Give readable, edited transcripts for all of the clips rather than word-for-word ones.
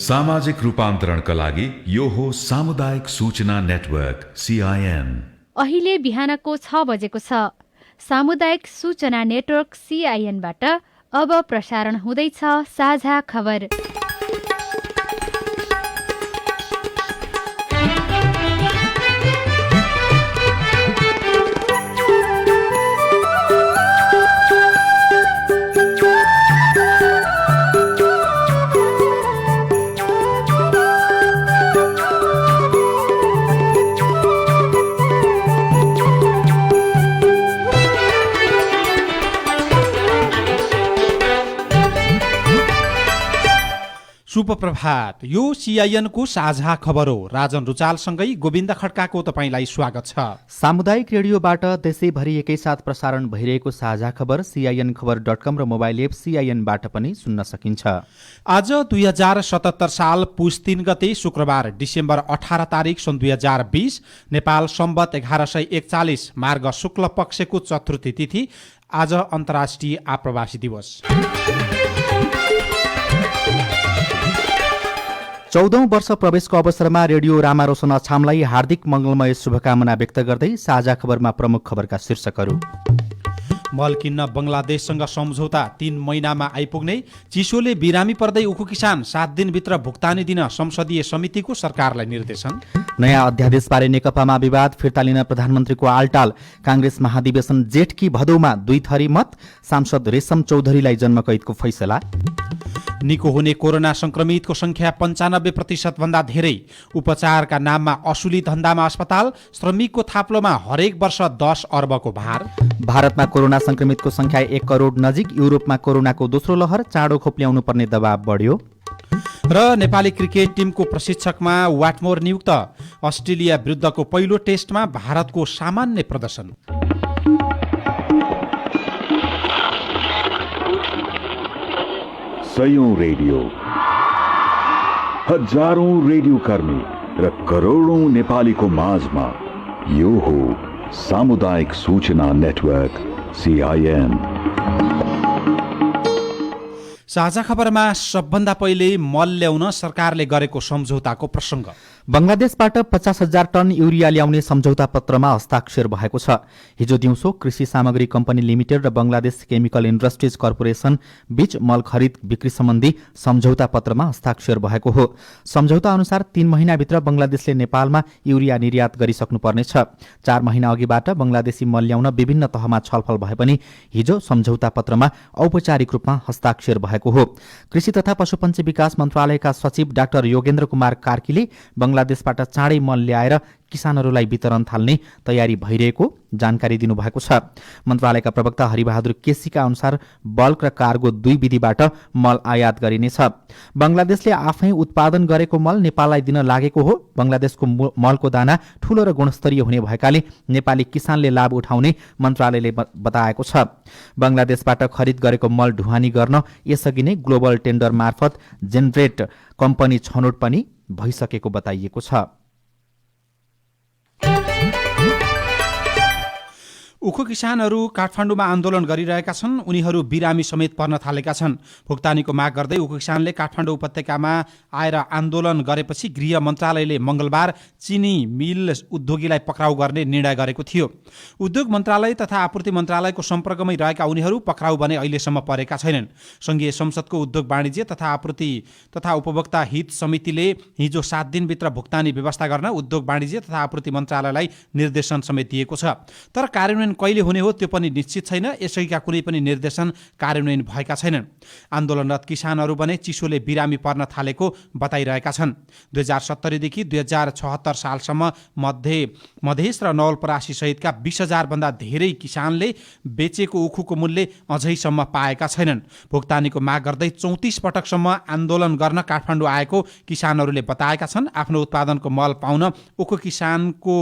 सामाजिक रूपान्तरणका लागि यो हो सामुदायिक सूचना नेटवर्क CIN। अहिले बिहानको 6 बजेको छ। सामुदायिक सूचना नेटवर्क CIN बाट अब प्रसारण हुँदैछ साझा खबर। शुभ प्रभात। यो CIN को साझा खबर हो। राजन रुचालसँगै गोविन्द खड्काको तपाईंलाई स्वागत छ। सामुदायिक रेडियोबाट देशैभरि एकैसाथ प्रसारण भइरहेको साझा खबर CINखबर.com र मोबाइल एप CIN बाट पनि सुन्न सकिन्छ। आज 2077 साल पुस 3 गते शुक्रबार डिसेम्बर 18 तारिक सन् 2020 नेपाल सम्वत 1141 मार्ग शुक्ल पक्षको चतुर्थी तिथि। आज अन्तर्राष्ट्रिय आप्रवासी दिवस। 14औं वर्ष प्रवेशको अवसरमा रेडियो रामारोशन अछामलाई हार्दिक मङ्गलमय शुभकामना व्यक्त गर्दै साझा खबरमा प्रमुख खबरका शीर्षकहरू। मल किन्न बङ्गलादेशसँग सम्झौता 3 महिनामा आइपुग्ने, चिसोले बिरामी पर्दै उखु किसान 7 दिनभित्र भुक्तानी दिन संसदीय समितिको सरकारलाई निर्देशन। नयाँ अध्यादेशबारे नेकपामा विवाद फिर्ता लिन प्रधानमन्त्रीको आलटाल। काङ्ग्रेस महाधिवेशन जेठ कि भदौमा 2 थरी मत। सांसद रेशम चौधरीलाई जन्मकैदको फैसला। निको हुने कोरोना संक्रमितको संख्या 95% भन्दा धेरै। उपचारका नाममा असुली धन्दामा अस्पताल। श्रमिकको थाप्लोमा हरेक वर्ष 10 अर्बको भार। भारतमा कोरोना संक्रमितको संख्या 1 करोड नजिक। युरोपमा कोरोनाको दोस्रो लहर, चाँडो खोप ल्याउनु पर्ने दबाव बढ्यो। र नेपाली क्रिकेट टिमको प्रशिक्षकमा वाटमोर नियुक्त। अस्ट्रेलिया विरुद्धको पहिलो टेस्टमा भारतको सामान्य प्रदर्शन। सयौं रेडियो, हजारौं रेडियो कर्मी र करोडौं नेपालीको माझमा यो हो सामुदायिक सूचना नेटवर्क CIN। साझा खबरमा सबभन्दा पहिले मल ल्याउन सरकारले गरेको सम्झौताको प्रसङ्ग। बङ्गलादेशबाट 50,000 टन युरिया ल्याउने सम्झौता पत्रमा हस्ताक्षर भएको छ। हिजो दिउँसो कृषि सामग्री कम्पनी लिमिटेड र बङ्गलादेश केमिकल इन्डस्ट्रिज कर्पोरेसन बीच मल खरिद बिक्री सम्बन्धी सम्झौता पत्रमा हस्ताक्षर भएको हो। सम्झौता अनुसार 3 महिनाभित्र बङ्गलादेशले नेपालमा युरिया निर्यात गरिसक्नुपर्नेछ। 4 महिना अघिबाट बङ्गलादेशी मल ल्याउन विभिन्न तहमा छलफल भए पनि हिजो सम्झौता पत्रमा औपचारिक रूपमा हस्ताक्षर भएको हो। कृषि तथा पशुपन्छी विकास मन्त्रालयका सचिव डाक्टर योगेन्द्र कुमार कार्कीले बङ्गलादेशबाट चाँडै मल ल्याएर किसानहरूलाई वितरण थाल्ने तयारी भइरहेको जानकारी दिनुभएको छ। मन्त्रालयका प्रवक्ता हरिबहादुर केसीका अनुसार बल्क र कार्गो 2 विधिबाट मल आयात गरिनेछ। बङ्गलादेशले आफै उत्पादन गरेको मल नेपाललाई दिन लागेको हो। बङ्गलादेशको मलको दाना ठूलो र गुणस्तरीय हुने भएकाले नेपाली किसानले लाभ उठाउने मन्त्रालयले बताएको छ। बङ्गलादेशबाट खरिद गरेको मल ढुवानी गर्न यसअघि नै ग्लोबल टेन्डर मार्फत जेनरेट कम्पनी छनौट पनि भइसकेको बताइएको छ। उखु किसानहरू काठमाडौँमा आन्दोलन गरिरहेका छन्। उनीहरू बिरामी समेत पर्न थालेका छन्। भुक्तानीको माग गर्दै उखु किसानले काठमाडौँ उपत्यकामा आएर आन्दोलन गरेपछि गृह मन्त्रालयले मंगलबार चिनी मिल उद्योगीलाई पक्राउ गर्ने निर्णय गरेको थियो। उद्योग मन्त्रालय तथा आपूर्ति मन्त्रालयको सम्पर्कमै रहेका उनीहरू पक्राउ भने अहिलेसम्म परेका छैनन्। संघीय संसदको उद्योग वाणिज्य तथा आपूर्ति तथा उपभोक्ता हित समितिले हिजो 7 दिनभित्र भुक्तानी व्यवस्था गर्न उद्योग वाणिज्य तथा आपूर्ति मन्त्रालयलाई निर्देशन समेत दिएको छ। तर कार्यान्वयन कहिले हुने हो त्यो पनि निश्चित छैन। यसैका कुनै पनि निर्देशन कार्यान्वयन भएका छैनन्। आन्दोलनरत किसानहरू भने चिसोले बिरामी पर्न थालेको बताइरहेका छन्। 2070 देखि 2076 सालसम्म मधेस र नवलपरासी सहितका 20,000 भन्दा धेरै किसानले बेचेको उखुको मूल्य अझैसम्म पाएका छैनन्। भुक्तानीको माग गर्दै 34 पटकसम्म आन्दोलन गर्न काठमाडौँ आएको किसानहरूले बताएका छन्। आफ्नो उत्पादनको मल पाउन उखु किसानको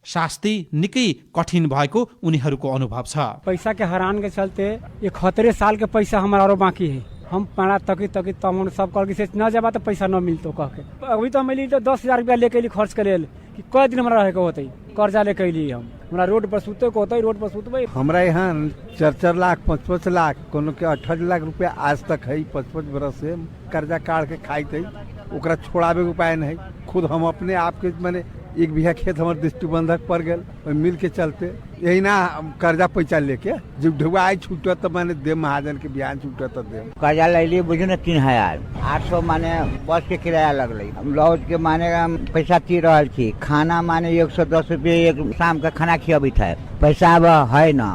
शास्ति निकै कठिन भएको उनीहरूको अनुभव छ। पैसा के हैरान के चलते 71 साल के पैसा हमारा और बाकी है। हम पढ़ा तकी तमन सब कल से न जाबा तो पैसा न मिलतो कह के। अभी तो मिली तो 10,000 रुपया लेके ली खर्च करे कि कई दिन हमरा रहे के होते कर्जा लेके ली। हम हमरा रोड पर सुते को होते रोड पर सुतबे। हमरा यहाँ 4-4 लाख 5-5 लाख कोनो के 18 लाख रुपया आज तक है। 5-5 बरस से कर्जा काट के खाई थे। ओकरा छोड़ावे के उपाय नहीं। खुद हम अपने आप के माने 1 बीघा खेत हमारे दृष्टिबंधक पड़ गए, मिल के चलते यही ना कर्जा पैसा लेके जब ढुआई छूट तो माने दे महाजन के बयान छूट तो दे कर्जा ले बुझे न 3000 800 माने बस के किराया लगल। हम लौट के माने पैसा ती रहल छी, खाना माने 110 रुपये एक शाम का खाना खियाबित है, पैसा अब है ना।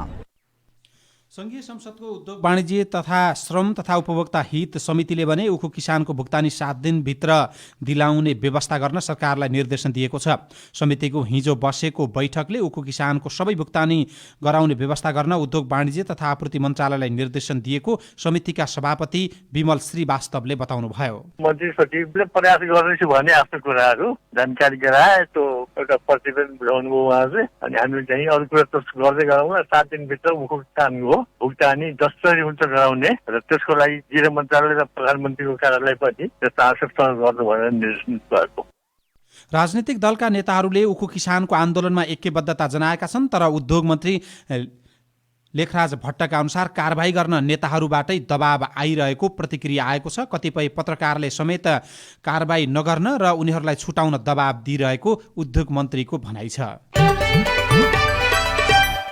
संघीय संसदको उद्योग वाणिज्य तथा श्रम तथा उपभोक्ता हित समितिले भने उखु किसानको भुक्तानी 7 दिनभित्र दिलाउने व्यवस्था गर्न सरकारलाई निर्देशन दिएको छ। समितिको हिजो बसेको बैठकले उखु किसानको सबै भुक्तानी गराउने व्यवस्था गर्न उद्योग वाणिज्य तथा आपूर्ति मन्त्रालयलाई निर्देशन दिएको समितिका सभापति विमल श्रीवास्तवले बताउनुभयो। मन्त्री सचिवले प्रयास गर्दैछु भने आफ्नो कुराहरू जानकारी गराए त्यो एउटा प्रतिवेदन बुझाउनु भयो उहाँले, अनि हामीले चाहिँ अरू कुरा त गर्दै गरौँ। 7 दिनभित्र उखु किसानको भुक्तानी जसरी हुन्छ गराउने र त्यसको लागि गृह मन्त्रालय र प्रधानमन्त्रीको कार्यालय पनि त्यस्ता आवश्यकता गर्नु भनेर निर्देशन भएको। राजनीतिक दलका नेताहरूले उखु किसानको आन्दोलनमा ऐक्यबद्धता जनाएका छन्, तर उद्योग मन्त्री लेखराज भट्टका अनुसार कारबाही गर्न नेताहरूबाटै दबाब आइरहेको प्रतिक्रिया आएको छ। कतिपय पत्रकारले समेत कारबाही नगर्न र उनीहरूलाई छुटाउन दबाब दिइरहेको उद्योग मन्त्रीको भनाइ छ।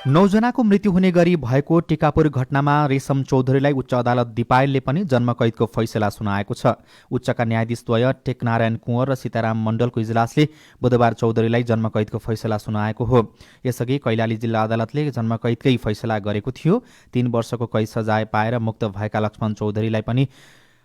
9 जनाको मृत्यु हुने गरी भएको टिकापुर घटनामा रेशम चौधरीलाई उच्च अदालत दिपायलले पनि जन्मकैदको फैसला सुनाएको छ। उच्चका न्यायाधीशद्वय टेकनारायण कुँवर र सीताराम मण्डलको इजलासले बुधबार चौधरीलाई जन्मकैदको फैसला सुनाएको हो। यसअघि कैलाली जिल्ला अदालतले जन्मकैदकै फैसला गरेको थियो। 3 वर्षको कैद सजाय पाएर मुक्त भएका लक्ष्मण चौधरीलाई पनि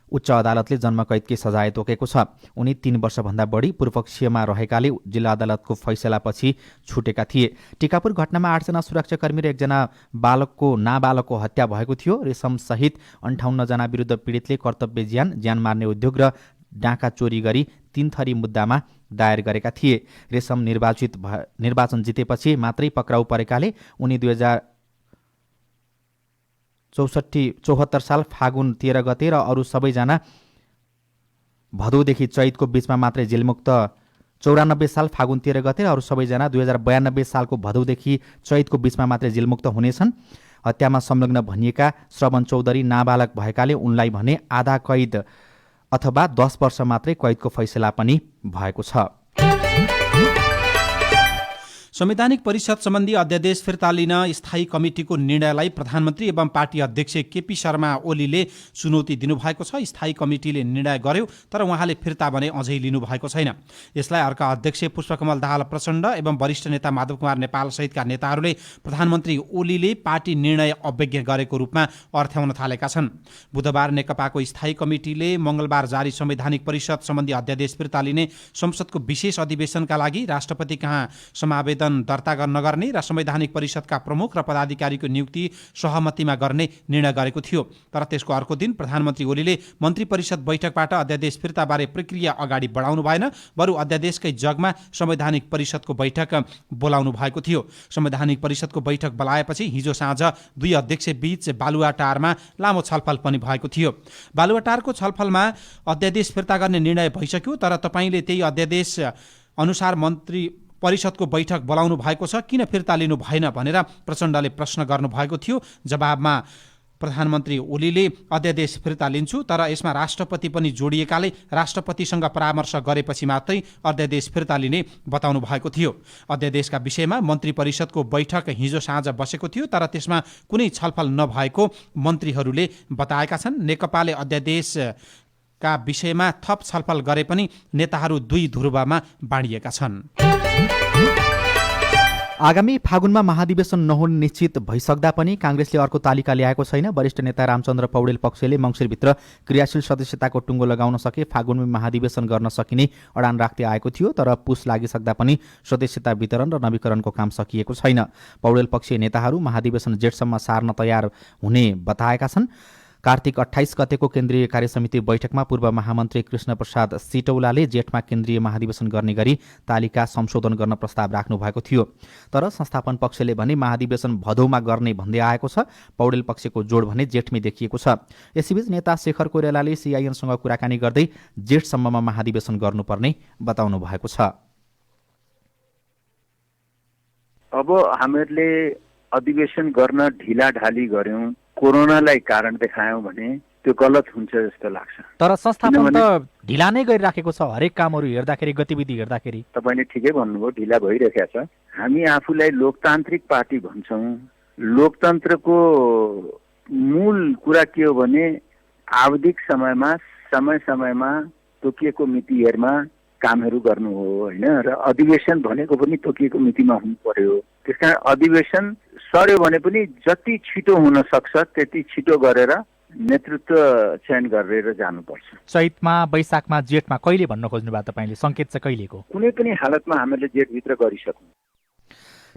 उच्च अदालतले जन्मकैदकै सजाय तोकेको छ। उनी 3 वर्षभन्दा बढी पूर्वपक्षीयमा रहेकाले जिल्ला अदालतको फैसलापछि छुटेका थिए। टिकापुर घटनामा 8 जना सुरक्षाकर्मी र 1 जना नाबालकको हत्या भएको थियो। रेशम सहित 58 जना विरुद्ध पीडितले कर्तव्य ज्यान मार्ने उद्योग र डाँका चोरी गरी 3 थरी मुद्दामा दायर गरेका थिए। रेशम निर्वाचन जितेपछि मात्रै पक्राउ परेकाले उनी 2074 साल फागुन 13 गते र अरू सबैजना भदौदेखि चैतको बीचमा मात्रै जेलमुक्त 94 साल फागुन 13 गते र अरू सबैजना 2092 सालको भदौदेखि चैतको बीचमा मात्रै जेलमुक्त हुनेछन्। हत्यामा संलग्न भनिएका श्रवण चौधरी नाबालक भएकाले उनलाई भने आधा कैद अथवा 10 वर्ष मात्रै कैदको फैसला पनि भएको छ। संवैधानिक परिषद सम्बन्धी अध्यादेश फिर्ता लिन स्थायी कमिटिको निर्णयलाई प्रधानमन्त्री एवं पार्टी अध्यक्ष केपी शर्मा ओलीले चुनौती दिनुभएको छ। स्थायी कमिटिले निर्णय गर्यो, तर उहाँले फिर्ता भने अझै लिनुभएको छैन। यसलाई अर्का अध्यक्ष पुष्पकमल दाहाल प्रचण्ड एवं वरिष्ठ नेता माधव कुमार नेपाल सहितका नेताहरूले प्रधानमन्त्री ओलीले पार्टी निर्णय अवज्ञा गरेको रूपमा अर्थ्याउन थालेका छन्। बुधबार नेकपाको स्थायी कमिटिले मंगलबार जारी संवैधानिक परिषद सम्बन्धी अध्यादेश फिर्ता लिने संसदको विशेष अधिवेशनका लागि राष्ट्रपति कहाँ समावेदन दर्ता नगर्ने र संवैधानिक परिषदका प्रमुख र पदाधिकारीको नियुक्ति सहमतिमा गर्ने निर्णय गरेको थियो। तर त्यसको अर्को दिन प्रधानमन्त्री ओलीले मन्त्री परिषद बैठकबाट अध्यादेश फिर्ताबारे प्रक्रिया अगाडि बढाउनु भएन, बरु अध्यादेशकै जगमा संवैधानिक परिषदको बैठक बोलाउनु भएको थियो। संवैधानिक परिषदको बैठक बोलाएपछि हिजो साँझ 2 अध्यक्ष बीच बालुवाटारमा लामो छलफल पनि भएको थियो। बालुवाटारको छलफलमा अध्यादेश फिर्ता गर्ने निर्णय भइसक्यो, तर तपाईले त्यही अध्यादेश अनुसार मन्त्री परिषदको बैठक बोलाउनु भएको छ, किन फिर्ता लिनु भएन भनेर प्रचण्डले प्रश्न गर्नुभएको थियो। जवाबमा प्रधानमन्त्री ओलीले अध्यादेश फिर्ता लिन्छु, तर यसमा राष्ट्रपति पनि जोडिएकाले राष्ट्रपतिसँग परामर्श गरेपछि मात्रै अध्यादेश फिर्ता लिने बताउनु भएको थियो। अध्यादेशका विषयमा मन्त्री परिषदको बैठक हिजो साँझ बसेको थियो, तर त्यसमा कुनै छलफल नभएको मन्त्रीहरूले बताएका छन्। नेकपाले अध्यादेशका विषयमा थप छलफल गरे पनि नेताहरू 2 ध्रुवमा बाँडिएका छन्। आगामी फागुनमा महाधिवेशन नहुने निश्चित भइसक्दा पनि कांग्रेसले अर्को तालिका ल्याएको छैन। वरिष्ठ नेता रामचन्द्र पौडेल पक्षले मङ्सिरभित्र क्रियाशील सदस्यताको टुङ्गो लगाउन सके फागुनमा महाधिवेशन गर्न सकिने अडान राख्दै आएको थियो, तर पुस लागिसक्दा पनि सदस्यता वितरण र नवीकरणको काम सकिएको छैन। पौडेल पक्षीय नेताहरू महाधिवेशन जेठसम्म सार्न तयार हुने बताएका छन्। कार्तिक 28 गतेको केन्द्रीय कार्यसमिति बैठकमा पूर्व महामन्त्री कृष्ण प्रसाद सिटौलाले जेठमा केन्द्रीय महाधिवेशन गर्ने गरी तालिका संशोधन गर्न प्रस्ताव राख्नु भएको थियो, तर संस्थापन पक्षले भने महाधिवेशन भदौमा गर्ने भन्दै आएको छ। पौडेल पक्षको जोड भने जेठमै देखिएको छ। यसैबीच नेता शेखर कोइरालाले सीआईएनसँग कुराकानी गर्दै जेठसम्ममा महाधिवेशन गर्नुपर्ने बताउनु भएको छ। अब हामीहरूले अधिवेशन गर्न ढिलाढाली गर्यौं, कोरोनालाई कारण देखायौँ भने त्यो गलत हुन्छ जस्तो लाग्छ। तर संस्थापन त ढिला नै गरिराखेको छ, हरेक कामहरू हेर्दाखेरि, गतिविधि हेर्दाखेरि। तपाईँले ठिकै भन्नुभयो, ढिला भइरहेको छ। हामी आफूलाई लोकतान्त्रिक पार्टी भन्छौँ। लोकतन्त्रको मूल कुरा के हो भने आवधिक समयमा समय-समयमा तोकिएको मितिहरूमा कामहरू गर्नु हो होइन। र अधिवेशन भनेको पनि तोकिएको मितिमा हुनु पर्यो। त्यसकारण अधिवेशन सर्यो भने पनि जति छिटो हुन सक्छ त्यति छिटो गरेर नेतृत्व चयन गरेर जानुपर्छ। चैतमा, वैशाखमा, जेठमा कहिले भन्न खोज्नु भयो तपाईँले? सङ्केत चाहिँ कहिलेको? कुनै पनि हालतमा हामीले जेठभित्र गरिसक्यौँ।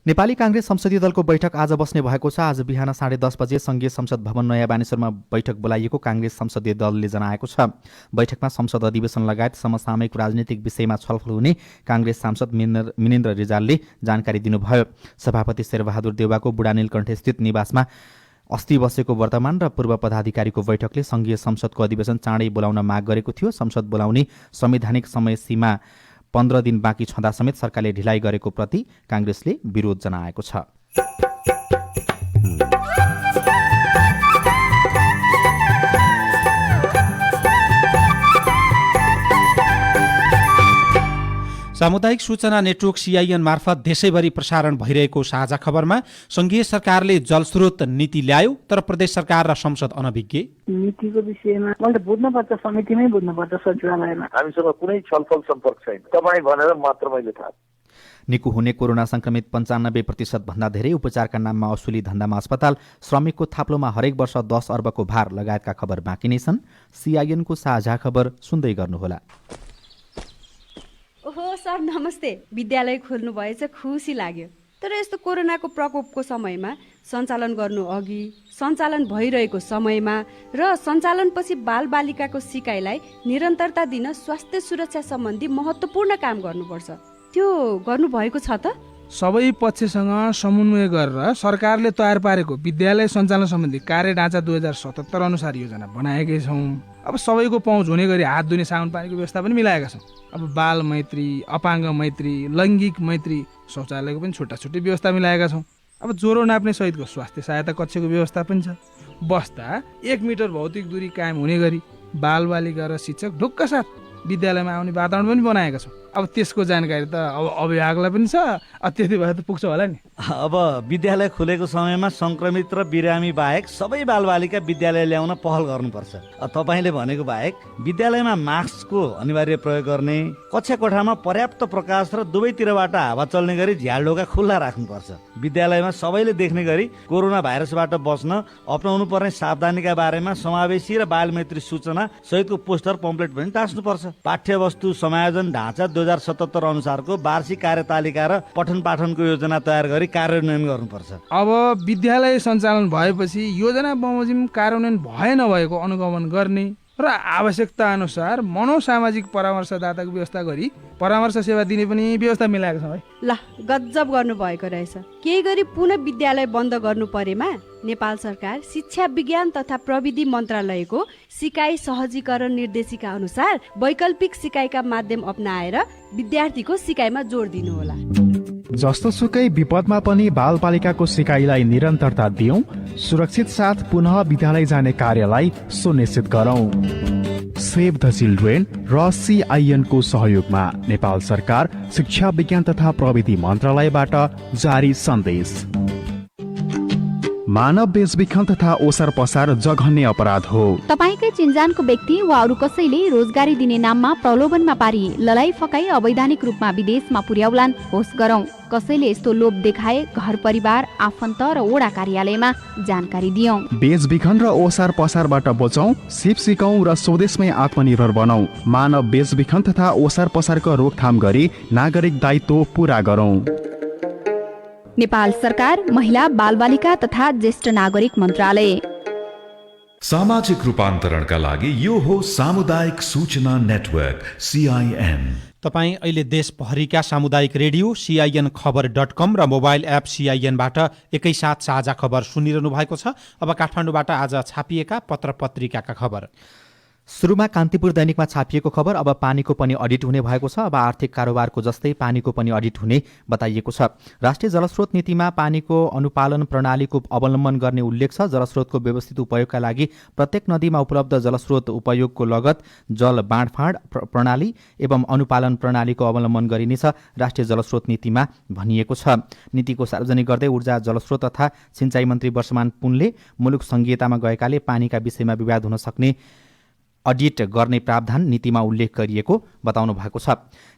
नेपाली काङ्ग्रेस संसदीय दलको बैठक आज बस्ने भएको छ। आज बिहान 10:30 बजे संघीय संसद भवन नयाँ बानेश्वरमा बैठक बोलाइएको काङ्ग्रेस संसदीय दलले जनाएको छ। बैठकमा संसद अधिवेशन लगायत समसामयिक राजनीतिक विषयमा छलफल हुने काङ्ग्रेस सांसद मिनेन्द्र रिजालले जानकारी दिनुभयो। सभापति शेरबहादुर देउवाको बुढानीलकण्ठस्थित निवासमा अस्ति बसेको वर्तमान र पूर्व पदाधिकारीको बैठकले संघीय संसदको अधिवेशन चाँडै बोलाउन माग गरेको थियो। संसद बोलाउने संवैधानिक समय सीमा 15 दिन बाँकी छँदा समेत सरकारले ढिलाइ गरेको प्रति काङ्ग्रेसले विरोध जनाएको छ। सामुदायिक सूचना नेटवर्क CIN मार्फत देशैभरि प्रसारण भइरहेको साझा खबरमा संघीय सरकारले जलस्रोत नीति ल्यायो तर प्रदेश सरकार र संसद अनभिज्ञ। नीतिको विषयमा मैले बुझ्नुपर्छ, समितिमै बुझ्नुपर्छ, सचिवालयमा। हामीसँग कुनै छलफल सम्पर्क छैन, तपाईँ भनेर मात्र मैले थाहा। निको हुने कोरोना संक्रमित 95% भन्दा धेरै उपचारका नाममा असुली धन्दामा अस्पताल, श्रमिकको थाप्लोमा हरेक वर्ष 10 अर्बको भार लगायतका खबर बाँकी नै छन्। CIN को साझा खबर सुन्दै गर्नुहोला। ओहो सर नमस्ते, विद्यालय खोल्नु भएछ, खुसी लाग्यो। तर यस्तो कोरोनाको प्रकोपको समयमा सञ्चालन गर्नु अघि, सञ्चालन भइरहेको समयमा र सञ्चालनपछि बालबालिकाको सिकाइलाई निरन्तरता दिन स्वास्थ्य सुरक्षा सम्बन्धी महत्त्वपूर्ण काम गर्नुपर्छ। त्यो गर्नुभएको छ त? सबै पक्षसँग समन्वय गरेर सरकारले तयार पारेको विद्यालय सञ्चालन सम्बन्धी कार्यढाँचा 2077 अनुसार योजना बनाएकै छौँ। अब सबैको पहुँच हुने गरी हात धुने साबुन पानीको व्यवस्था पनि मिलाएका छौँ। अब बाल मैत्री, अपाङ्ग मैत्री, लैङ्गिक मैत्री शौचालयको पनि छुट्टी व्यवस्था मिलाएका छौँ। अब ज्वरो नाप्ने सहितको स्वास्थ्य सहायता कक्षको व्यवस्था पनि छ। बस्दा 1 मिटर भौतिक दूरी कायम हुने गरी बालबालिका र शिक्षक ढुक्क साथ विद्यालयमा आउने वातावरण पनि बनाएका छौँ। अब त्यसको जानकारी त अब अभिभावकलाई पनि छ, त्यति भए त पुग्छ होला नि। अब विद्यालय खुलेको समयमा संक्रमित र बिरामी बाहेक सबै बालबालिका विद्यालय ल्याउन पहल गर्नुपर्छ। तपाईँले भनेको बाहेक विद्यालयमा मास्कको अनिवार्य प्रयोग गर्ने, कक्षा कोठामा पर्याप्त प्रकाश र दुवैतिरबाट हावा चल्ने गरी झ्यालढोका खुल्ला राख्नुपर्छ। विद्यालयमा सबैले देख्ने गरी कोरोना भाइरसबाट बच्न अपनाउनु पर्ने सावधानीका बारेमा समावेशी र बालमैत्री सूचना सहितको पोस्टर पम्पलेट पनि टाँस्नुपर्छ। पाठ्यवस्तु समायोजन ढाँचा 2077 अनुसारको वार्षिक कार्यतालिका र पठन पाठनको योजना तयार गरी कार्यान्वयन गर्नुपर्छ। अब विद्यालय सञ्चालन भएपछि योजना बमोजिम कार्यान्वयन भए नभएको अनुगमन गर्ने र आवश्यकता अनुसार मनोसामाजिक परामर्शदाताको व्यवस्था गरी परामर्श सेवा दिने पनि व्यवस्था मिलाएको छ है। ल गजब गर्नुभएको रहेछ। केही गरी पुनः विद्यालय बन्द गर्नु परेमा नेपाल सरकार शिक्षा विज्ञान तथा प्रविधि मन्त्रालयको सिकाइ सहजीकरण निर्देशिका अनुसार वैकल्पिक सिकाइका माध्यम अपनाएर विद्यार्थीको सिकाइमा जोड दिनुहोला। जस्तो सुकै विपदमा पनि बालबालिकाको सिकाइलाई निरन्तरता दियौं, सुरक्षित साथ पुनः विद्यालय जाने कार्यलाई सुनिश्चित गरौं। सेभ द चिल्ड्रेन र CIN को सहयोगमा नेपाल सरकार शिक्षा विज्ञान तथा प्रविधि मन्त्रालयबाट जारी सन्देश। मानव बेचबिखन तथा ओसार पसार जघन्य अपराध हो। तपाईकै चिन्जानको व्यक्ति वा अरू कसैले रोजगारी दिने नाममा प्रलोभनमा पारी ललाई फकाई अवैधानिक रूपमा विदेशमा पुर्याउलान् होस् गरौं। कसैले यस्तो लोभ देखाए घर परिवार, आफन्त र वडा कार्यालयमा जानकारी दियौं। बेचबिखन र ओसार पसारबाट बचौं, सिप सिकौं र स्वदेशमै आत्मनिर्भर बनौं। मानव बेचबिखन तथा ओसार पसारको रोकथाम गरी नागरिक दायित्व पूरा गरौं। नेपाल सरकार, महिला, बालबालिका तथा ज्येष्ठ नागरिक मन्त्रालय। सामाजिक रूपान्तरणका लागि यो हो सामुदायिक सूचना नेटवर्क CIN। तपाईँ अहिले देशभरिका सामुदायिक रेडियो CINखबर.com र मोबाइल एप CINबाट एकैसाथ साझा खबर सुनिरहनु भएको छ। अब काठमाडौँबाट आज छापिएका पत्र पत्रिकाका खबर। सुरुमा कान्तिपुर दैनिकमा छापिएको खबर अब पानीको पनि अडिट हुने भएको छ। अब आर्थिक कारोबारको जस्तै पानीको पनि अडिट हुने बताइएको छ। राष्ट्रिय जलस्रोत नीतिमा पानीको अनुपालन प्रणालीको अवलम्बन गर्ने उल्लेख छ। जलस्रोतको व्यवस्थित उपयोगका लागि प्रत्येक नदीमा उपलब्ध जलस्रोत उपयोगको लगत, जल बाँडफाँड प्रणाली एवं अनुपालन प्रणालीको अवलम्बन गरिनेछ राष्ट्रिय जलस्रोत नीतिमा भनिएको छ। नीतिको सार्वजनिक गर्दै ऊर्जा, जलस्रोत तथा सिंचाई मन्त्री वर्षमान पुनले मुलुक संघीयतामा गएकाले पानीका विषयमा विवाद हुन सक्ने अडिट गर्ने प्रावधान नीतिमा उल्लेख गरिएको बताउनु भएको छ।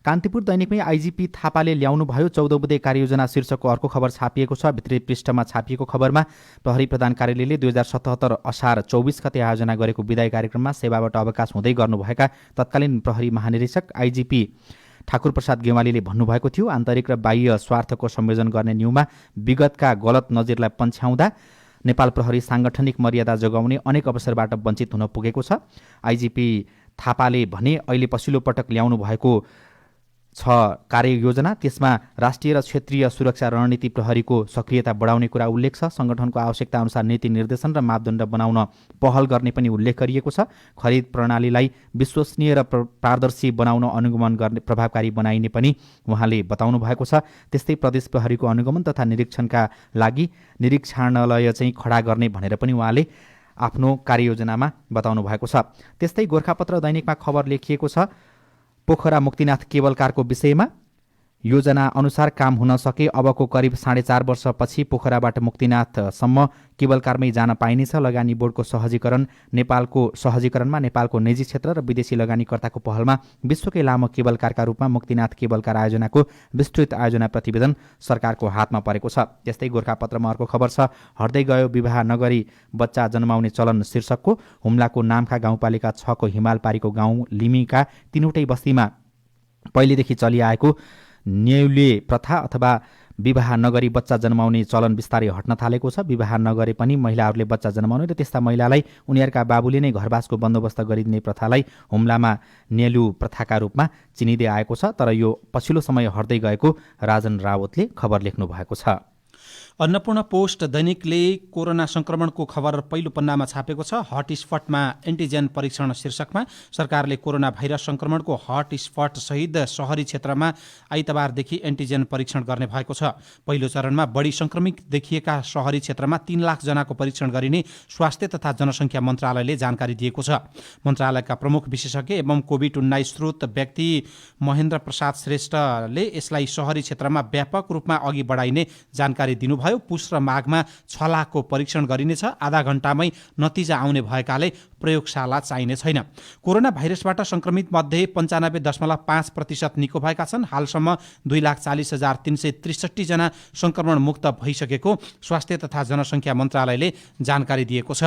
कान्तिपुर दैनिकमै आइजिपी थापाले ल्याउनुभयो 14 बुँदे कार्ययोजना शीर्षकको अर्को खबर छापिएको छ। भित्री पृष्ठमा छापिएको खबरमा प्रहरी प्रधान कार्यालयले 2077 असार 24 गते आयोजना गरेको विदाई कार्यक्रममा सेवाबाट अवकाश हुँदै गर्नुभएका तत्कालीन प्रहरी महानिरीक्षक आइजिपी ठाकुर प्रसाद गेवालीले भन्नुभएको थियो, आन्तरिक र बाह्य स्वार्थको संयोजन गर्ने न्युमा विगतका गलत नजिरलाई पन्छ्याउँदा नेपाल प्रहरी साङ्गठनिक मर्यादा जोगाउने अनेक अवसरबाट वञ्चित हुन पुगेको छ। आइजिपी थापाले भने अहिले पछिल्लो पटक ल्याउनु भएको छ कार्ययोजना, त्यसमा राष्ट्रिय र क्षेत्रीय सुरक्षा रणनीति प्रहरीको सक्रियता बढाउने कुरा उल्लेख छ। सङ्गठनको आवश्यकता अनुसार नीति निर्देशन र मापदण्ड बनाउन पहल गर्ने पनि उल्लेख गरिएको छ। खरिद प्रणालीलाई विश्वसनीय र पारदर्शी बनाउन अनुगमन गर्ने प्रभावकारी बनाइने पनि उहाँले बताउनु भएको छ। त्यस्तै प्रदेश प्रहरीको अनुगमन तथा निरीक्षणका लागि निरीक्षणालय चाहिँ खडा गर्ने भनेर पनि उहाँले आफ्नो कार्ययोजनामा बताउनु भएको छ। त्यस्तै गोर्खापत्र दैनिकमा खबर लेखिएको छ, पोखरा मुक्तिनाथ केबल कारको विषयमा योजना अनुसार काम हुन सके अबको करिब 4.5 वर्षपछि पोखराबाट मुक्तिनाथसम्म केबल कारमै जान पाइनेछ। लगानी बोर्डको सहजीकरणमा नेपालको निजी क्षेत्र र विदेशी लगानीकर्ताको पहलमा विश्वकै लामो केबल कारका रूपमा मुक्तिनाथ केबल कार आयोजनाको विस्तृत आयोजना प्रतिवेदन सरकारको हातमा परेको छ। त्यस्तै गोर्खापत्रमा अर्को खबर छ, हट्दै गयो विवाह नगरी बच्चा जन्माउने चलन शीर्षकको। हुम्लाको नामखा गाउँपालिका 6 को हिमालपारीको गाउँ लिमीका 3वटै बस्तीमा पहिलेदेखि चलिआएको न्यौले प्रथा अथवा विवाह नगरी बच्चा जन्माउने चलन बिस्तारै हट्न थालेको छ। विवाह नगरे पनि महिलाहरूले बच्चा जन्माउने र त्यस्ता महिलालाई उनीहरूका बाबुले नै घरवासको बन्दोबस्त गरिदिने प्रथालाई हुम्लामा न्यलु प्रथाका रूपमा चिनिँदै आएको छ। तर यो पछिल्लो समय हट्दै गएको राजन रावतले खबर लेख्नु भएको छ। अन्नपूर्ण पोस्ट दैनिकले कोरोना संक्रमणको खबर पहिलो पन्नामा छापेको छ। हटस्पटमा एन्टिजेन परीक्षण शीर्षकमा सरकारले कोरोना भाइरस संक्रमणको हटस्पट सहित शहरी क्षेत्रमा आइतबारदेखि एन्टिजेन परीक्षण गर्ने भएको छ। पहिलो चरणमा बढी संक्रमित देखिएका शहरी क्षेत्रमा 3 लाख जनाको परीक्षण गरिने स्वास्थ्य तथा जनसङ्ख्या मन्त्रालयले जानकारी दिएको छ। मन्त्रालयका प्रमुख विशेषज्ञ एवं कोभिड-19 स्रोत व्यक्ति महेन्द्र प्रसाद श्रेष्ठले यसलाई शहरी क्षेत्रमा व्यापक रूपमा अघि बढाइने जानकारी दिनुभयो। पुष र माघमा 6 लाखको परीक्षण गरिनेछ। आधा घण्टामै नतिजा आउने भएकाले प्रयोगशाला चाहिने छैन। कोरोना भाइरसबाट संक्रमित मध्ये 95.5% निको भएका छन्। हालसम्म 2,40,363 जना संक्रमण मुक्त भइसकेको स्वास्थ्य तथा जनसङ्ख्या मन्त्रालयले जानकारी दिएको छ।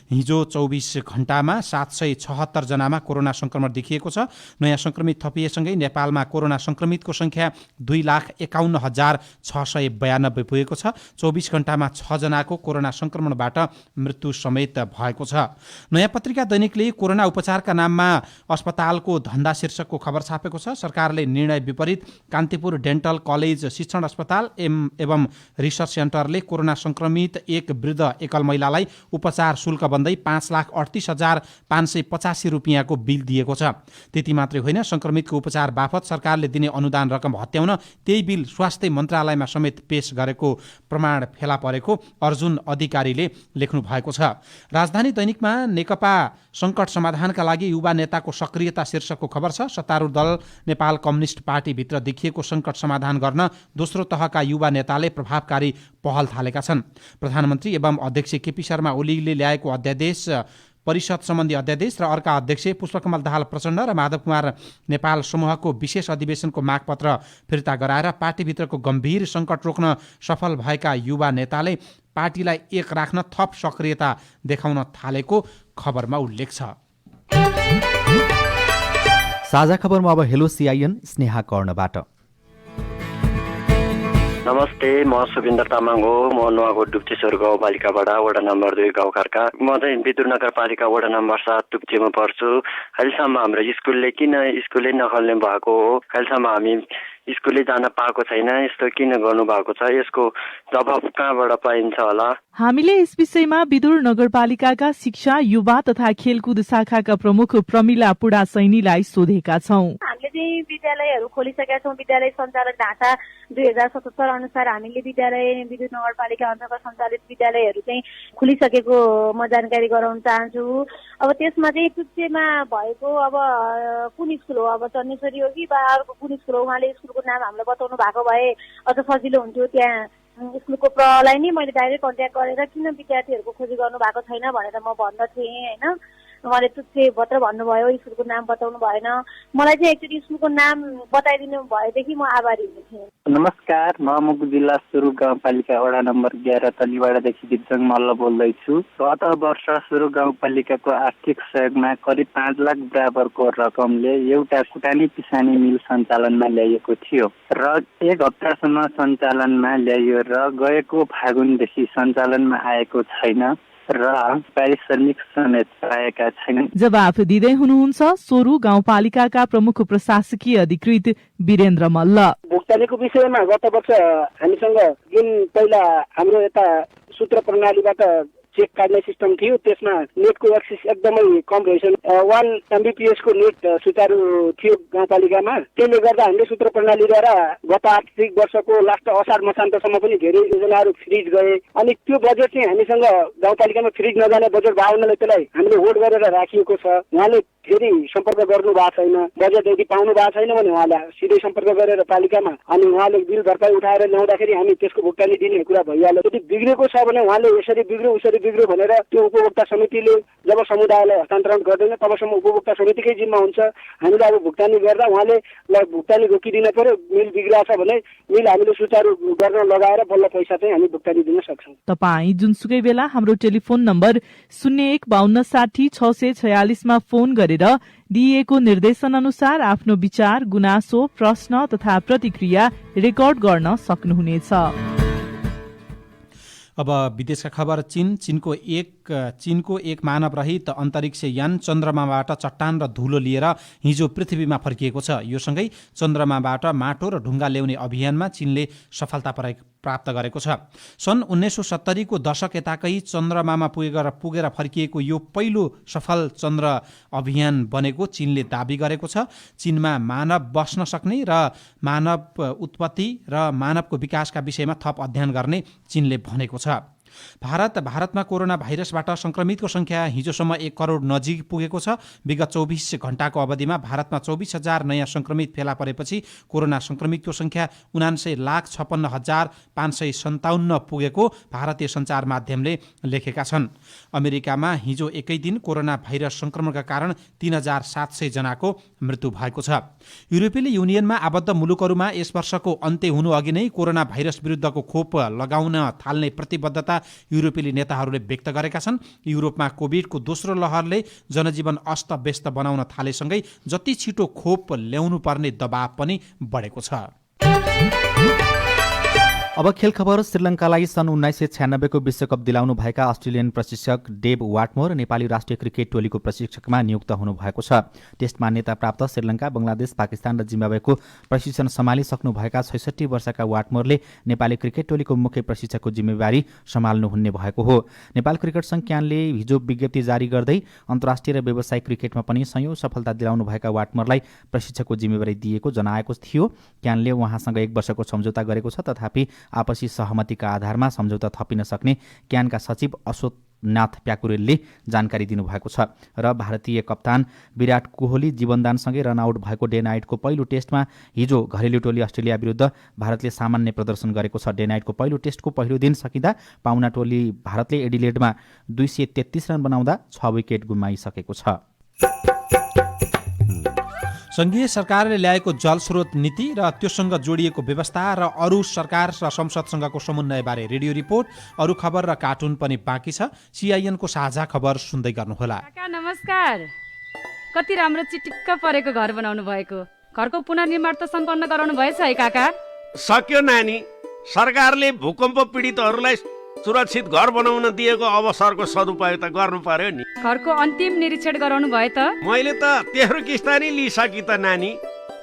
हिजो 24 घण्टामा 776 जनामा कोरोना संक्रमण देखिएको छ। नयाँ संक्रमित थपिएसँगै नेपालमा कोरोना संक्रमितको संख्या 2,51,692 पुगेको छ। 24 घण्टामा 6 जनाको कोरोना संक्रमणबाट मृत्यु समेत भएको छ। नयाँ पत्रिका दैनिकले कोरोना उपचारका नाममा अस्पतालको धन्दा शीर्षकको खबर छापेको छ। सरकारले निर्णय विपरीत कान्तिपुर डेन्टल कलेज शिक्षण अस्पताल एवं रिसर्च सेन्टरले कोरोना संक्रमित एक वृद्ध एकल महिलालाई उपचार शुल्क बन्दै 5,38,585 रुपियाँको बिल दिएको छ। त्यति मात्रै होइन, संक्रमितको उपचार बापत सरकारले दिने अनुदान रकम हत्याउन त्यही बिल स्वास्थ्य मन्त्रालयमा समेत पेश गरेको प्रमाण फेला परेको अर्जुन अधिकारीले लेख्नु भएको छ। राजधानी दैनिकमा नेकपा सङ्कट समाधानका लागि युवा नेताको सक्रियता शीर्षकको खबर छ। सत्तारूढ दल नेपाल कम्युनिस्ट पार्टीभित्र देखिएको सङ्कट समाधान गर्न दोस्रो तहका युवा नेताले प्रभावकारी पहल थालेका छन्। प्रधानमन्त्री एवं अध्यक्ष केपी शर्मा ओलीले ल्याएको अध्यादेश परिषद सम्बन्धी अध्यादेश र अर्का अध्यक्ष पुष्पकमल दाहाल प्रचण्ड र माधव कुमार नेपाल समूहको विशेष अधिवेशनको मागपत्र फिर्ता गराएर पार्टीभित्रको गम्भीर सङ्कट रोक्न सफल भएका युवा नेताले पार्टीलाई एक राख्न थप सक्रियता देखाउन थालेको खबरमा उल्लेख छ। साझा खबरमा अब हेलो सिआइएन स्नेहा कर्णबाट। नमस्ते, म सुबिन्दर तामाङ हो। म नुवाकोट डुप्चेश्वर गाउँपालिकाबाट वडा नम्बर 2 गाउँघरका। म चाहिँ विदुर नगरपालिका वडा नम्बर 7 टुप्चेमा पर्छु। अहिलेसम्म हाम्रो स्कुलले किन स्कुलै नखोल्ने भएको हो, अहिलेसम्म हामी स्कुलै जान पाएको छैन, यस्तो किन गर्नु भएको छ, यसको जवाब कहाँबाट पाइन्छ होला? हामीले यस विषयमा विदुर नगरपालिकाका शिक्षा, युवा तथा खेलकुद शाखाका प्रमुख प्रमिला पुडा सैनीलाई सोधेका छौं। हामीले चाहिँ विद्यालयहरू खोलिसकेका छौँ। विद्यालय सञ्चालन ढाँचा 2077 अनुसार हामीले विद्यालय विद्युत नगरपालिका अन्तर्गत सञ्चालित विद्यालयहरू चाहिँ खुलिसकेको म जानकारी गराउन चाहन्छु। अब त्यसमा चाहिँ टुप्चेमा भएको अब कुन स्कुल हो, अब चन्नेश्वरी हो कि बा अर्को कुन स्कुल हो, उहाँले स्कुलको नाम हामीलाई बताउनु भएको भए अझ सजिलो हुन्थ्यो। त्यहाँ स्कुलको प्रलाई नै मैले डाइरेक्ट कन्ट्याक्ट गरेर किन विद्यार्थीहरूको खोजी गर्नु भएको छैन भनेर म भन्दथेँ होइन। उहाँले टुप्चे मात्र भन्नुभयो, स्कुलको नाम बताउनु भएन। मलाई चाहिँ एक्चुअली स्कुलको नाम बताइदिनु भएदेखि म आभारी हुने थिएँ। नमस्कार, म मुगु जिल्ला सुरु गाउँपालिका वडा नम्बर 11 तलीवाडादेखि दिपजङ मल्ल बोल्दैछु। गत वर्ष सुरु गाउँपालिकाको आर्थिक सहयोगमा करिब 5 लाख बराबरको रकमले एउटा कुटानी पिसानी मिल सञ्चालनमा ल्याइएको थियो र 1 हप्तासम्म सञ्चालनमा ल्याइयो र गएको फागुनदेखि सञ्चालनमा आएको छैन र पारिश्रमिक समेत पाएका छैनन्। जवाफ दिँदै हुनुहुन्छ सोरु गाउँपालिकाका प्रमुख प्रशासकीय अधिकृत वीरेन्द्र मल्ल। भुक्तानीको विषयमा गत वर्ष हामीसँग जुन पहिला हाम्रो यता सूत्र प्रणालीबाट चेक काट्ने सिस्टम थियो, त्यसमा नेटको एक्सेस एकदमै कम रहेछ। 1 MBPS को नेट सुचारू थियो गाउँपालिकामा। त्यसले गर्दा हामीले सूत्र प्रणालीद्वारा गत आर्थिक वर्षको लास्ट असार मसान्तसम्म पनि धेरै योजनाहरू फ्रिज गए। अनि त्यो बजेट चाहिँ हामीसँग गाउँपालिकामा फ्रिज नजाने बजेट भावनाले त्यसलाई हामीले होल्ड गरेर राखिएको छ। उहाँले फेरि सम्पर्क गर्नु भएको छैन। बजेट यदि पाउनु भएको छैन भने उहाँले सिधै सम्पर्क गरेर पालिकामा अनि उहाँले बिल भरपाई उठाएर ल्याउँदाखेरि हामी त्यसको भुक्तानी दिने कुरा भइहाल्यो। यदि बिग्रेको छ भने उहाँले यसरी बिग्रो उसरी बिग्रो भनेर त्यो उपभोक्ता समितिले जब समुदायलाई हस्तान्तरण गर्दैन तबसम्म उपभोक्ता समितिकै जिम्मा हुन्छ। हामीले अब भुक्तानी गर्दा उहाँले भुक्तानी रोकिदिन पर्यो। मिल बिग्रिएको छ भने मिल हामीले सुचारू गर्न लगाएर बल्ल पैसा चाहिँ हामी भुक्तानी दिन सक्छौँ। तपाईँ जुनसुकै बेला हाम्रो टेलिफोन नम्बर 015260 मा फोन गरेर दिइएको निर्देशन अनुसार आफ्नो विचार, गुनासो, प्रश्न तथा प्रतिक्रिया रेकर्ड गर्न सक्नुहुनेछ। अब विदेशका खबर। चीनको एक मानव रहित अन्तरिक्ष यान चन्द्रमाबाट चट्टान र धुलो लिएर हिजो पृथ्वीमा फर्किएको छ। यो सँगै चन्द्रमाबाट माटो र ढुङ्गा ल्याउने अभियानमा चीनले सफलता प्राप्त गरेको छ। सन् 1970 को दशक यताकै चन्द्रमामा पुगेर फर्किएको यो पहिलो सफल चन्द्र अभियान बनेको चीनले दाबी गरेको छ। चीनमा मानव बस्न सक्ने र मानव उत्पत्ति र मानवको विकासका विषयमा थप अध्ययन गर्ने चीनले भनेको छ। भारतमा कोरोना भाइरसबाट संक्रमितको संख्या हिजोसम्म 1 करोड नजिक पुगेको छ। विगत 24 घण्टाको अवधिमा भारतमा 24,000 नयाँ संक्रमित फेला परेपछि कोरोना संक्रमितको संख्या 79,56,557 पुगेको भारतीय सञ्चार माध्यमले लेखेका छन्। अमेरिकामा हिजो एकै दिन कोरोना भाइरस संक्रमणका कारण 3,700 जनाको मृत्यु भएको छ। युरोपेली युनियनमा आबद्ध मुलुकहरूमा यस वर्षको अन्त्य हुनु अघि नै कोरोना भाइरस विरुद्धको खोप लगाउन थाल्ने प्रतिबद्धता युरोपेली नेताहरूले व्यक्त गरेका छन्। युरोपमा कोभिडको दोस्रो लहरले जनजीवन अस्तव्यस्त बनाउन थालेसँगै जति छिटो खोप ल्याउनु पर्ने दबाव पनि बढेको छ। अब खेल खबर। श्रीलङ्कालाई सन् 1996 को विश्वकप दिलाउनु भएका अस्ट्रेलियन प्रशिक्षक डेभ वाटमोर नेपाली राष्ट्रिय क्रिकेट टोलीको प्रशिक्षकमा नियुक्त हुनुभएको छ। टेस्ट मान्यता प्राप्त श्रीलङ्का, बंगलादेश, पाकिस्तान र जिम्बाब्वेको प्रशिक्षण सम्हालिसक्नु भएका 66 वर्षका वाटमोरले नेपाली क्रिकेट टोलीको मुख्य प्रशिक्षकको जिम्मेवारी सम्हाल्नुहुने भएको हो। नेपाल क्रिकेट संघ क्यानले हिजो विज्ञप्ति जारी गर्दै अन्तर्राष्ट्रिय र व्यावसायिक क्रिकेटमा पनि संयौं सफलता दिलाउनु भएका वाटमोरलाई प्रशिक्षकको जिम्मेवारी दिएको जनाएको थियो। क्यानले उहाँसँग 1 वर्षको सम्झौता गरेको छ, तथापि आपसी सहमतिका आधारमा सम्झौता थपिन सक्ने क्यानका सचिव अशोकनाथ प्याकुरेलले जानकारी दिनुभएको छ। र भारतीय कप्तान विराट कोहली जीवनदानसँगै रनआउट भएको डे नाइटको पहिलो टेस्टमा हिजो घरेलु टोली अस्ट्रेलिया विरुद्ध भारतले सामान्य प्रदर्शन गरेको छ। डे नाइटको पहिलो टेस्टको पहिलो दिन सकिँदा पाहुना टोली भारतले एडिलेडमा 233 रन बनाउँदा 6 विकेट गुमाइसकेको छ। संघीय सरकारले ल्याएको जलस्रोत नीति र त्योसँग जोडिएको व्यवस्था र अरू सरकार र संसदसँगको समन्वयबारे रेडियो रिपोर्ट, अरू खबर र कार्टुन पनि बाँकी छ। CIN को साझा खबर सुन्दै गर्नुहोला। काका नमस्कार। कति राम्रो चिटिक्क परेको घर बनाउनु भएको। घरको पुनर्निर्माण त सम्पन्न गराउनु भएछ है काका? सक्यो नानी, सरकारले भूकम्प पीडितहरूलाई सुरक्षित घर बनाउन दिएको अवसरको सदुपयोग त गर्नु पर्यो नि। घरको अन्तिम निरीक्षण गराउनु भयो त? मैले त तेस्रो किस्ता नि लिइसके त नानी,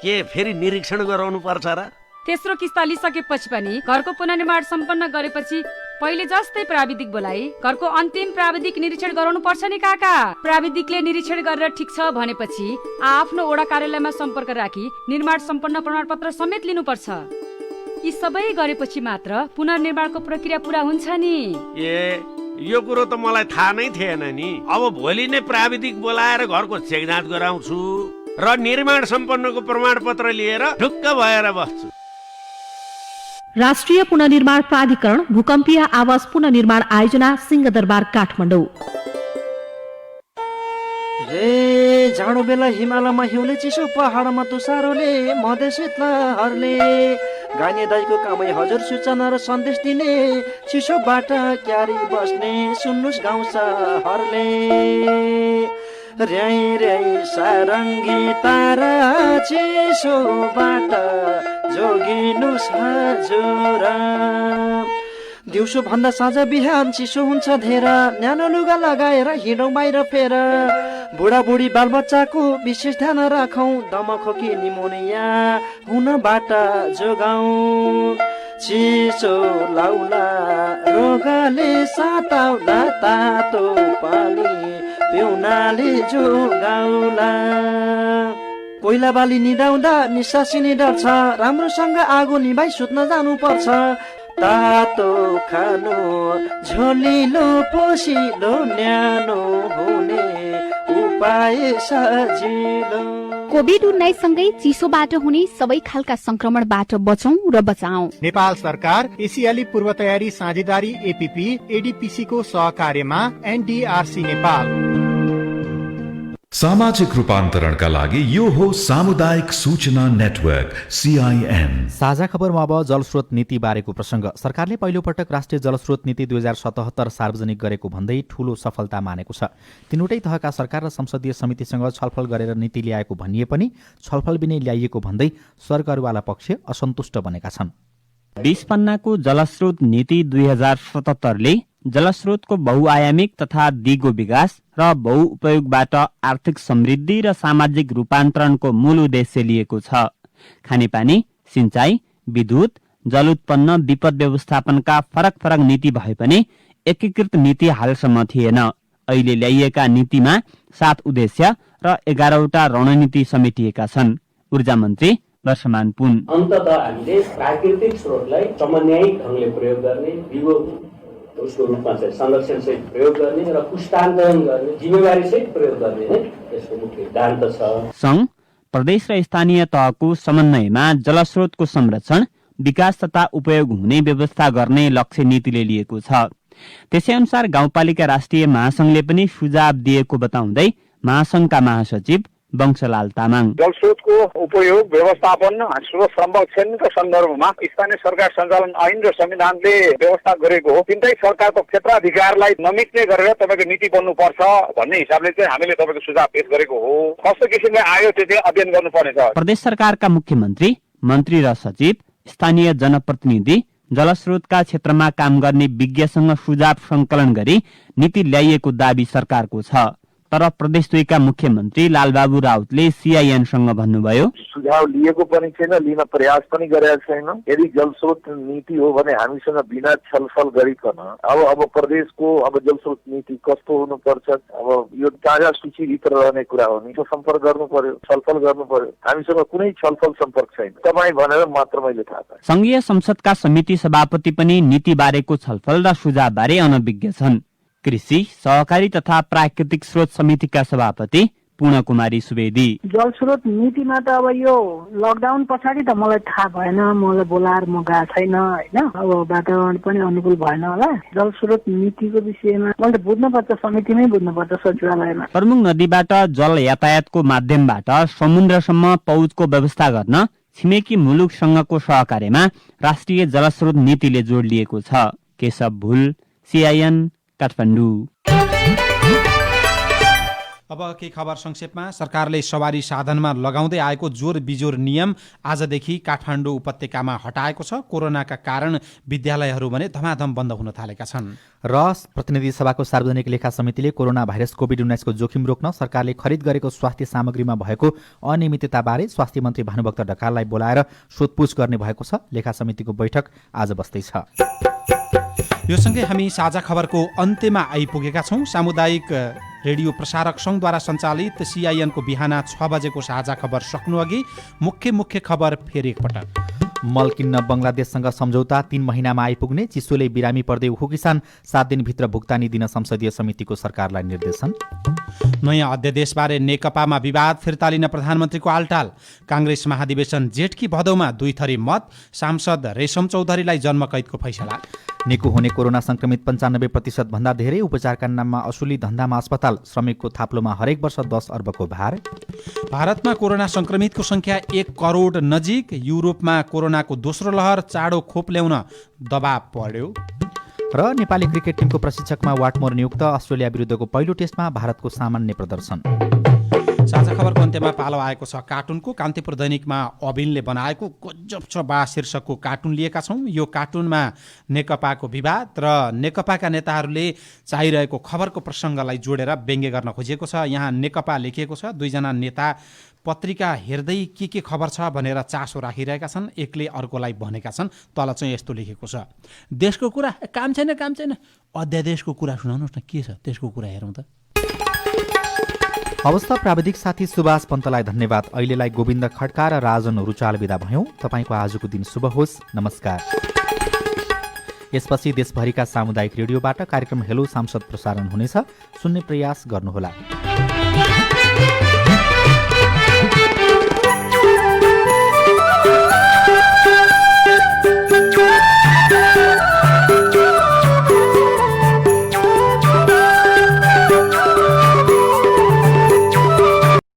के फेरि निरीक्षण गराउनु पर्छ र? तेस्रो किस्ता लिइसकेपछि पनि घरको पुनर्निर्माण सम्पन्न गरेपछि पहिले जस्तै प्राविधिक बोलाई घरको अन्तिम प्राविधिक निरीक्षण गराउनु पर्छ नि काका। प्राविधिकले निरीक्षण गरेर ठिक छ भनेपछि आफ्नो वडा कार्यालयमा सम्पर्क राखी निर्माण सम्पन्न प्रमाणपत्र समेत लिनुपर्छ। यी सबै गरेपछि मात्र पुनर्निर्माणको प्रक्रिया पूरा हुन्छ नि। ए यो कुरो त मलाई थाहा नै थिएन नि। अब भोलि नै प्राविधिक बोलाएर घरको चेकजाँच गराउँछु र निर्माण सम्पन्नको प्रमाणपत्र लिएर ढुक्क भएर बस्छु। राष्ट्रिय पुनर्निर्माण प्राधिकरण भूकम्पीय आवास पुनर्निर्माण आयोजना सिंहदरबार काठमाडौँ। हे जाडो बेला हिमालयमा हिउँले चिसो, पहाडमा तुषारोले, मधेस शीतलहरले, गाने दाइको कामै हजुर सूचना र सन्देश दिने, चिसोबाट क्यारी बस्ने सुन्नुस् गाउँ सहरले। र्याई र्याई सारङ्गी तारा चिसोबाट जोगिनुस् हजुर। दिउँसो भन्दा साँझ बिहान चिसो हुन्छ धेर, न्यानो लुगा लगाएर हिँडौँ बाहिर फेर। बुढाबुढी बालबच्चाको विशेष ध्यान राखौँ, दमखोकी निमोनिया हुनबाट जोगाउँ। चिसो लाउला रोगले साताउला, तातो पानी पिउनाले जोगाउला। कोइला बाली निदाउँदा निसासिने डर छ, राम्रोसँग आगो निभाइ सुत्न जानुपर्छ। तातो खानु झोलिलो पोसिलो, न्यानो हुने उपाय सजिलो। कोभिड-19 सँगै चिसोबाट हुने सबै खालका संक्रमणबाट बचौं र बचाऊ। नेपाल सरकार एसियाली पूर्व तयारी साझेदारी एपीपी एडीपीसी को सहकार्यमा एनडीआरसी नेपाल। सामाजिक रूपान्तरणका लागि यो हो सामुदायिक सूचना नेटवर्क CIN। साझा खबरमा अब जलस्रोत नीति बारेको प्रसंग। सरकारले पहिलोपटक राष्ट्रिय जलस्रोत नीति 2077 सार्वजनिक गरेको भन्दै ठूलो सफलता मानेको छ। तीनवटै तहका सरकार र संसदीय समितिसँग छलफल गरेर नीति ल्याएको भनिए पनि छलफल बिनै ल्याइएको भन्दै सरकारवाला पक्ष असन्तुष्ट बनेका छन्। 20 पन्नाको जलस्रोत नीति 2077ले जलस्रोतको बहुआयामिक तथा दिगो विकास र बहुउपयोगबाट आर्थिक समृद्धि र सामाजिक रूपान्तरणको मूल उद्देश्य लिएको छ। खानेपानी, सिंचाई, विद्युत, जल उत्पन्न, विपद व्यवस्थापनका फरक फरक नीति भए पनि एकीकृत नीति हालसम्म थिएन। अहिले ल्याइएका नीतिमा 7 उद्देश्य र 11वटा रणनीति समेटिएका छन्। ऊर्जा मन्त्री वर्षमान पुन। अन्ततः हामीले प्राकृतिक स्रोतलाई समन्वयित ढङ्गले प्रयोग गर्ने, दिगो उसको रूपमा चाहिँ संरक्षण सहित प्रयोग गर्ने र पुष्टान्तरण गर्ने, जिम्मेवारी सहित प्रयोग गर्ने नै यसको मुख्य सिद्धान्त छ। संघ, प्रदेश र स्थानीय तहको समन्वयमा जलस्रोतको संरक्षण, विकास तथा उपयोग हुने व्यवस्था गर्ने लक्ष्य नीतिले लिएको छ। त्यसै अनुसार गाउँपालिका राष्ट्रिय महासंघले पनि सुझाव दिएको बताउँदै महासंघका महासचिव वंशलाल तामाङ, जलस्रोतको उपयोग, व्यवस्थापन, स्रोत संरक्षणका सन्दर्भमा स्थानीय सरकार सञ्चालन ऐन र संविधानले व्यवस्था गरेको हो। तिनटै सरकारको क्षेत्राधिकारलाई नमिट्ने गरेर तपाईँको नीति बन्नुपर्छ भन्ने हिसाबले चाहिँ हामीले तपाईँको सुझाव पेश गरेको हो। कस्तो किसिमले आयो त्यो चाहिँ अध्ययन गर्नुपर्नेछ। प्रदेश सरकारका मुख्यमन्त्री, मन्त्री र सचिव, स्थानीय जनप्रतिनिधि, जलस्रोतका क्षेत्रमा काम गर्ने विज्ञसँग सुझाव संकलन गरी नीति ल्याइएको दाबी सरकारको छ। तर प्रदेश 2 का मुख्यमन्त्री लालबाबु राउतले CIN-सँग भन्नुभयो, सुझाव लिएको पनि छैन, लिन प्रयास पनि गरेका छैन। यदि जलस्रोत नीति हो भने हामीसँग बिना छलफल गरिकन अब प्रदेशको जलस्रोत नीति कस्तो हुनुपर्छ, यो ताजा सूचीभित्र रहने कुरा हो नि, सम्पर्क गर्नु पर्यो, छलफल गर्नु पर्यो। हामीसँग कुनै छलफल सम्पर्क छैन, तपाईँ भनेर मात्र मैले थाहा पाएँ। संघीय संसदका समिति सभापति पनि नीति बारेको छलफल र सुझाव बारे अनभिज्ञ छन्। कृषि, सहकारी तथा प्राकृतिक स्रोत समितिका सभापति पूर्ण कुमारी सुवेदी, जलस्रोत नीतिमा त अब यो लकडाउन पछाडि त मलाई थाहा भएन, मलाई बोलाएर म गएको छैन होइन। अब वातावरण पनि अनुकूल भएन होला। जलस्रोत नीतिको विषयमा मैले त बुझ्नुपर्छ, समितिमै बुझ्नुपर्छ, सचिवालयमा। प्रमुख नदीबाट जल यातायातको माध्यमबाट समुद्रसम्म पहुँचको व्यवस्था गर्न छिमेकी मुलुकसँगको सहकार्यमा राष्ट्रिय जलस्रोत नीतिले जोड लिएको छ। केशव भुल, CIN, काठमाडौँ। अब अब के खबर संक्षेपमा सरकारले सवारी साधनमा लगाउँदै आएको जोर बिजोर नियम आजदेखि काठमाडौँ उपत्यकामा हटाएको छ। कोरोनाका कारण विद्यालयहरू भने धमाधम बन्द हुन थालेका छन्। र प्रतिनिधि सभाको सार्वजनिक लेखा समितिले कोरोना भाइरस कोभिड-19 को जोखिम रोक्न सरकारले खरिद गरेको स्वास्थ्य सामग्रीमा भएको अनियमितताबारे स्वास्थ्य मन्त्री भानुभक्त ढकाललाई बोलाएर सोधपुछ गर्ने भएको छ। लेखा समितिको बैठक आज बस्दैछ। यो सँगै हामी साझा खबरको अन्त्यमा आइपुगेका छौँ। सामुदायिक रेडियो प्रसारक सङ्घद्वारा सञ्चालित CIN को बिहान 6 बजेको साझा खबर सक्नुअघि मुख्य खबर फेरि एकपटक। मल किन्न बङ्गलादेशसँग सम्झौता 3 महिनामा आइपुग्ने, चिसोले बिरामी पर्दै उखु किसान 7 दिनभित्र भुक्तानी दिन संसदीय समितिको सरकारलाई निर्देशन। नयाँ अध्यादेशबारे नेकपामा विवाद फिर्ता लिन प्रधानमन्त्रीको आलटाल। काङ्ग्रेस महाधिवेशन जेठकी भदौमा 2 थरी मत, सांसद रेशम चौधरीलाई जन्मकैदको फैसला। निको हुने कोरोना संक्रमित 95% भन्दा धेरै, उपचारका नाममा असुली धन्दामा अस्पताल, श्रमिकको थाप्लोमा हरेक वर्ष 10 अर्बको भार। भारतमा कोरोना संक्रमितको संख्या 1 करोड नजिक। युरोपमा कोरोनाको दोस्रो लहर, चाँडो खोप ल्याउन दबाब बढ्यो। र नेपाली क्रिकेट टिमको प्रशिक्षकमा वाटमोर नियुक्त। अस्ट्रेलिया विरुद्धको पहिलो टेस्टमा भारतको सामान्य प्रदर्शन। साझा खबरको अन्त्यमा पालो आएको छ कार्टुनको। कान्तिपुर दैनिकमा अबिनले बनाएको गजब छ बा शीर्षकको कार्टुन लिएका छौँ। यो कार्टुनमा नेकपाको विवाद र नेकपाका नेताहरूले चाहिरहेको खबरको प्रसङ्गलाई जोडेर व्यङ्ग्य गर्न खोजिएको छ। यहाँ नेकपा लेखिएको छ। 2 जना नेता पत्रिका हेर्दै के खबर छ भनेर चासो राखिरहेका छन्। एकले अर्कोलाई भनेका छन्। तल चाहिँ यस्तो लेखेको छ, देशको कुरा काम छैन अध्यादेशको कुरा सुनाउनुहोस् न, के छ त्यसको कुरा हेरौँ त। अवस्था प्राविधिक साथी सुभाष पन्तलाई धन्यवाद। अहिलेलाई गोविन्द खड्का र राजन रुचाल बिदा भयौँ। तपाईँको आजको दिन शुभ होस्। नमस्कार। यसपछि देशभरिका सामुदायिक रेडियोबाट कार्यक्रम हेलो सांसद प्रसारण हुनेछ। सुन्ने प्रयास गर्नुहोला।